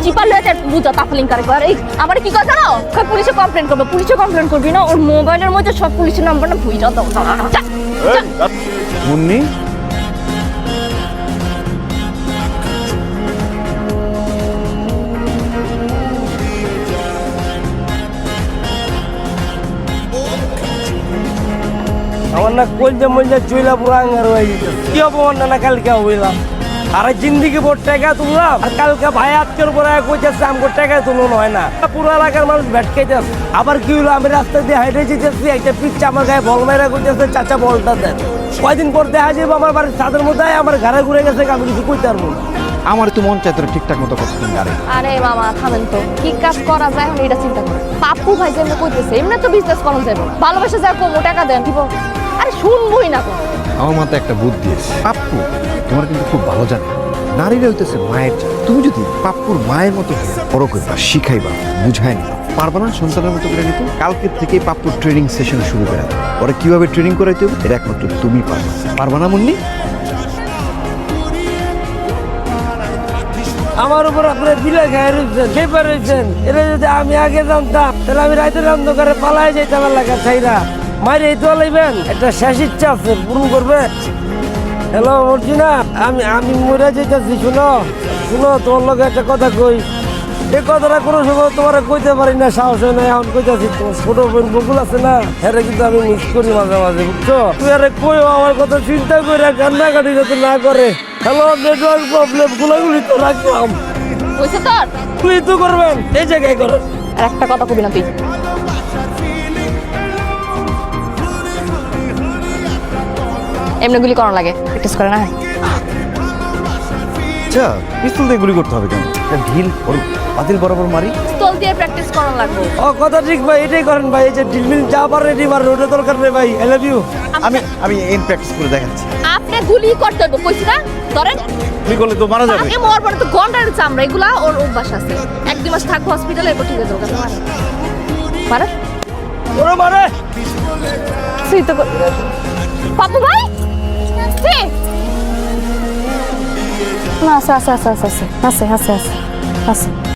চিপা লয়ে বুঝা তাফলিং করে এই আমার কি কথা জানো পুলিশে কমপ্লেন করবে পুলিশে কমপ্লেন করবি না ওর মোবাইলের মধ্যে সব পুলিশের নাম্বার না ভুইরা দাও মুন্নি আমার না কলজা মলজা চইলা পুরো আঙ্গার হয়ে গেছে কি অপমান না কালকে হইলাম আরে জিন্দিগি ভোর টাকা তুললাম আর কালকে ভাই আজকের পরে কইতেছে আমগো টাকা তুলন হয় না পুরো এলাকার মানুষ ভেটকাইতেছে আবার কি হলো আমি রাস্তা দিয়ে হাইটে যেতেছি একটা পিচ্চা আমার গায়ে বল মেরা কইতেছে চাচা বলটা দেন কয়দিন পর দেখা যাবে আমার বাড়ির ছাদের মধ্যে আমার ঘরে ঘুরে গেছে আমি কিছু কইতে পারবো না আমার তো মন চাই তোর ঠিকঠাক মতো কথা তুমি আরে আরে মামা থামেন তো কি কাজ করা যায় এখন এটা চিন্তা করো পাপ্পু ভাই যেমন কইতেছে এমনি তো বিজনেস করা যাবে ভালোবাসা যা কম টাকা দেন দিব আরে শুনবই না কোনো আমার মাথায় একটা বুদ্ধি আছে পাপ্পু তোমার কিন্তু খুব ভালো জানে নারীরা হইতেছে মায়ের জাত। তুমি যদি পাপ্পুর মায়ের মতো বড় করবা শিখাইবা বুঝাই নিবা পারবা না সন্তানের মতো করে নিতে কালকের থেকেই পাপ্পুর ট্রেনিং সেশন শুরু করে দাও ওরা কিভাবে ট্রেনিং করাইতে হবে এটা একমাত্র তুমি পারবা পারবা না মুন্নি আমার উপর আপনার বিলে খাই রয়েছেন পেপার রয়েছেন এটা যদি আমি আগে জানতাম তাহলে আমি রাতের অন্ধকারে পালাই যাইতাম এলাকা ছাইরা মায়ের এই তো লাইবেন একটা শেষ ইচ্ছা আছে পূরণ করবে হ্যালো মর্জিনা আমি মরে যেতেছি শুনো শুনো তোমার লগে একটা কথা কই এই কথাটা কোনো সময় তোমার কইতে পারি না সাহস হয় না এখন কইতেছি তোমার ছোট বোন বকুল আছে না হ্যাঁ কিন্তু আমি মিস করি মাঝে মাঝে বুঝছো তুই আরে কই আমার কথা চিন্তা করে কান্নাকাটি যাতে না করে হ্যালো নেটওয়ার্ক প্রবলেম গুলাগুলি তো রাখলাম হইছে তোর তুই তো করবেন এই জায়গায় করেন আর একটা কথা কবি না তুই এমনি গুলি করানো লাগে প্র্যাকটিস করে না আচ্ছা পিস্তল দিয়ে গুলি করতে হবে কেন একটা ঢিল ওর বাতিল বরাবর মারি পিস্তল দিয়ে প্র্যাকটিস করানো লাগবে ও কথা ঠিক ভাই এটাই করেন ভাই এই যে ডিলমিল যা পার রেডি মার রোডে দরকার নেই ভাই আই লাভ ইউ আমি এম প্র্যাকটিস করে দেখাচ্ছি আপনি গুলি করতে হবে কইছি না ধরেন গুলি করলে তো মারা যাবে আগে মর পরে তো গন্ডারের চামড়া এগুলা ওর অভ্যাস আছে এক দুই মাস থাকবো হসপিটালে এরপর ঠিক আছে ওকে মারে ওরে মারে সেই তো পাপু ভাই না আছে আছে আছে আছে আছে আছে আছে আছে আছে